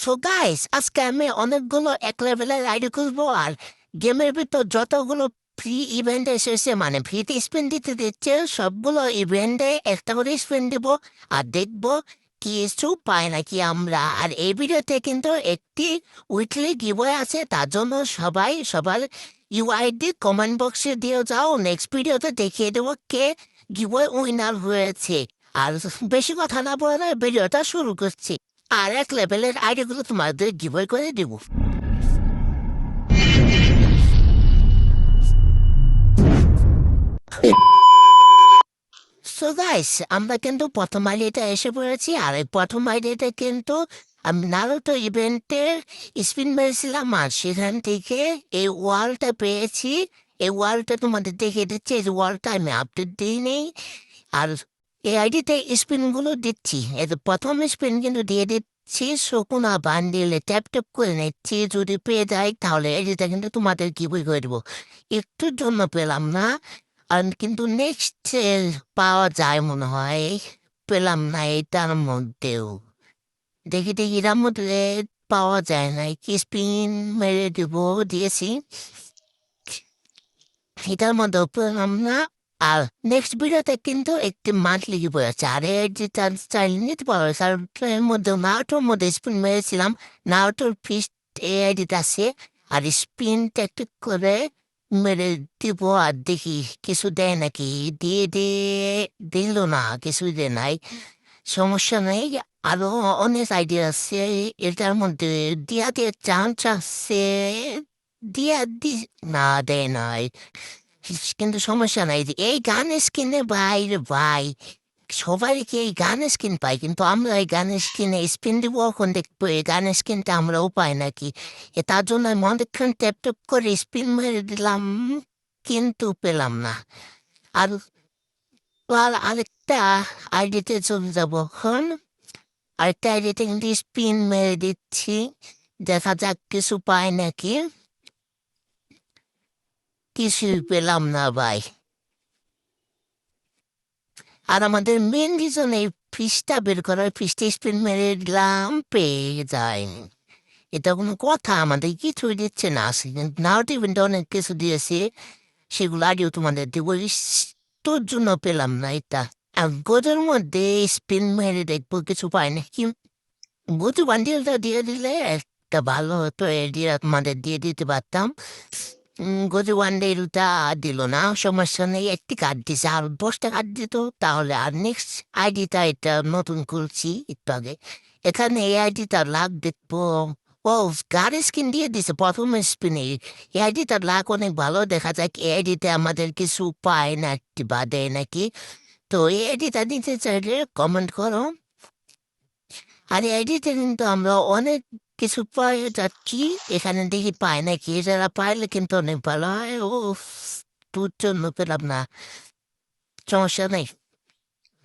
So guys আজকে আমি অনেকগুলো এক লেভেলের আইডি খুলবো আর গেমের ভিতর যতগুলো ফ্রি ইভেন্ট এসেছে মানে ফ্রিতে স্পেন দিতে দিচ্ছে সবগুলো ইভেন্টে একটা করে স্পেন দিব আর দেখবো কিছু পাই নাকি আমরা। আর এই ভিডিওতে কিন্তু একটি উইকলি গিভওয়ে আছে, তার জন্য সবাই সবার ইউআইডি কমেন্ট বক্সে দিয়ে যাও। নেক্সট ভিডিওতে দেখিয়ে দেবো কে গিভওয়ে উইনার হয়েছে। আর বেশি কথা না বলে ভিডিওটা শুরু করছি। আর এক লেভেলের আইডিয়াগুলো তোমাদের গিভওয়ে করে দিব। সো গাইস আমরা কিন্তু প্রথম আইডিয়াটা এসে পড়েছি। আর এই প্রথম আইডিয়াটা কিন্তু আমি নারুতো ইভেন্টের স্পিন মেরেছিলাম আর সেখান থেকে এই ওয়ালটা পেয়েছি। এই ওয়ালটা তোমাদের দেখে দিচ্ছি, এই ওয়ালটা আমি আপডেট দিই নেই। আর এই আইডিতে স্পিনগুলো দিচ্ছি, এই যে প্রথম স্পিন কিন্তু দিয়ে দিচ্ছি শকুনা বান্ডিলে ট্যাপ ট্যাপ করে নিচ্ছি, যদি পেয়ে যাই তাহলে আইডিটা কিন্তু তোমাদের কি বই করে দেবো। একটুর জন্য পেলাম না, আর কিন্তু নেক্সট পাওয়া যায় মনে হয়, পেলাম না এটার মধ্যেও। দেখি দেখি এটার মধ্যে পাওয়া যায় না, কি স্পিন মেরে দেবো দিয়েছি, এটার মধ্যেও পেলাম না। আর নেক্সট ভিডিওতে কিন্তু একটি মান্থলি গিভওয়ে আছে, আর এর যে চান্স চাইলে নিতে পারো। আর এর মধ্যে নারুটোর মধ্যে স্পিন মেরেছিলাম, নারুটোর ফিস্ট এ আইডিতে আছে। আর স্পিনটা একটু করে মেরে দিব আর দেখি কিছু দেয় নাকি। দিয়ে দিল না, কিছুই দেয় নাই, সমস্যা নেই। আরো অনেক আইডিয়া আছে এটার মধ্যে, দিয়া দিয়ে চান্স আছে, দিয়া দি না দেয় নাই, কিন্তু সমস্যা নাই। যে এই গানের স্কিনে ভাই রে ভাই, সবাই কি এই গানের স্কিন পাই, কিন্তু আমরা এই গানের স্কিনে স্পিন দিব, এখন দেখবো এই গানের স্কিনটা আমরাও পাই নাকি। তার জন্য আমি অনেকক্ষণ ট্যাপ ট্যাপ করে স্পিন মেরে দিলাম, কিন্তু পেলাম না। আর আরেকটা আইডিতে চলে যাবো এখন। আরেকটা আইডিতে কিন্তু স্পিন মেরে দিচ্ছি, দেখা যাক কিছু পাই নাকি। কিছুই পেলাম না ভাই। আর আমাদের মেন রিজন এই ফিশটা বের করার, ফিশটা স্পিন মেরে দিলাম, পেয়ে যায়নি। এটা কোনো কথা, আমাদের কিছুই দিচ্ছে না। নাও টিভেন্টে অনেক কিছু দিয়েছে, সেগুলো আগেও তোমাদের দেবো, তোর জন্য পেলাম না এটা। আর গোজের মধ্যে স্পিন মেরে দেখবো কিছু পাই না কি। গোজু বান্ডিলটা দিয়ে দিলে একটা ভালো হতো, এডিয়া তোমাদের দিয়ে দিতে পারতাম। গোজু বান্ডিলটা দিল না, সমস্যা নেই, একটি কার্ড দিছে, আর 10টা কার্ড দিত তাহলে। আর নেক্সট আইডিটা এটা নতুন খুলছি একটু আগে, এখানে এই আইডিটা লাখ দেখবো। ও গাড়ি স্কিন দিয়ে দিছে প্রথম স্পিনে। এই আইডিটার লাখ অনেক ভালো, দেখা যায় এই আইডিতে আমাদের কিছু পায় না বা দেয় নাকি। তো এই আইডিটা দিতে চাইলে কমেন্ট করো। আর এই আইডিতে কিন্তু আমরা অনেক কিছু পাই যাচ্ছি, এখানে দেখি পায় নাকি, যারা পাইলে কিন্তু অনেক ভালো হয়। ও তোর জন্য পেলাম না, সমস্যা নেই।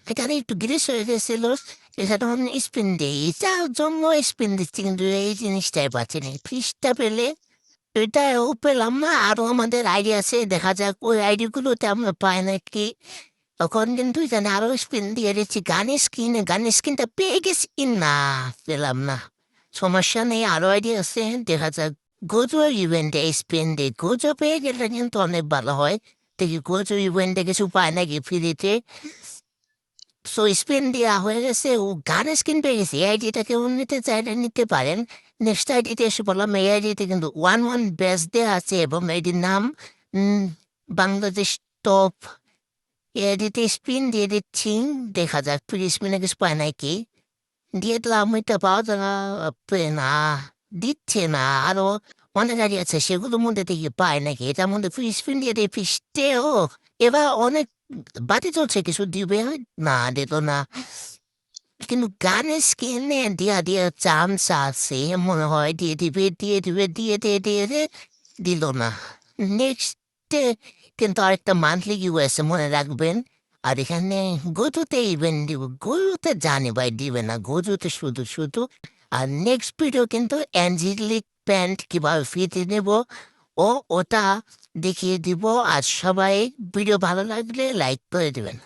এখানে একটু গ্রিস হয়ে গেছিল, এটা তখন স্পিন দিই, যার জন্য স্পিন দিচ্ছি, কিন্তু এই জিনিসটাই পাচ্ছি না। ফিসটা পেলে এটাও পেলাম না। আরো আমাদের আইডি আছে, দেখা যাক ওই আইডিগুলোতে আমরা পাই নাকি। তখন কিন্তু এখানে আরো স্পিন দিয়ে দিচ্ছি, গানের স্কিনটা পেয়ে গেছি, না পেলাম না, সমস্যা নেই, আরো আইডি আছে, দেখা যাক। গোজো ইভেন্টে স্পিন দিই, গোজো পেয়ে গেলে কিন্তু অনেক ভালো হয়। দেখি গোজো ইভেন্টে কিছু পায় নাকি ফ্রিতে। সো স্পিন দেওয়া হয়ে গেছে, ও গানের স্কিন পেয়ে গেছে। এই আইডিটা কেউ নিতে চাইলে নিতে পারেন। নেক্সট আইডিতে এসে বললাম, এই আইডিতে কিন্তু 1-1 ব্যাচ দেওয়া আছে এবং আইডির নাম উম, বাংলাদেশ টপ। এই আইডিতে স্পিন দিয়ে দিচ্ছি, দেখা যাক ফ্রি স্পিনে কিছু পায় নাকি। দিয়ে দিলাম, এটা পাওয়া যাবে না, দিচ্ছে না। আরো অনেক গাড়ি আছে, সেগুলোর মধ্যে থেকে পায় নাকি, এটার মধ্যে ফ্রি স্পিন দিয়ে দিয়ে ফিসতেও এবার অনেক বাতি চলছে, কিছু দিবে না, দিল না। কিন্তু গানের স্কিনে দিয়া দিয়া চান্স আছে মনে হয়, দিয়ে দিবে দিয়ে দিল না। নেক্সট কিন্তু আরেকটা মান্থলি ইউ আছে, মনে রাখবেন। আর এখানে গরুতে ইভেন্ট দিব, গরুতে জানি ভাই দিবে না, গরুতে শুধু শুধু। আর নেক্সট ভিডিও কিন্তু অ্যাঞ্জেলিক প্যান্ট কিভাবে ফিতে নেব ও ওটা দেখিয়ে দিব। আর সবাই ভিডিও ভালো লাগলে লাইক করে দেবেন।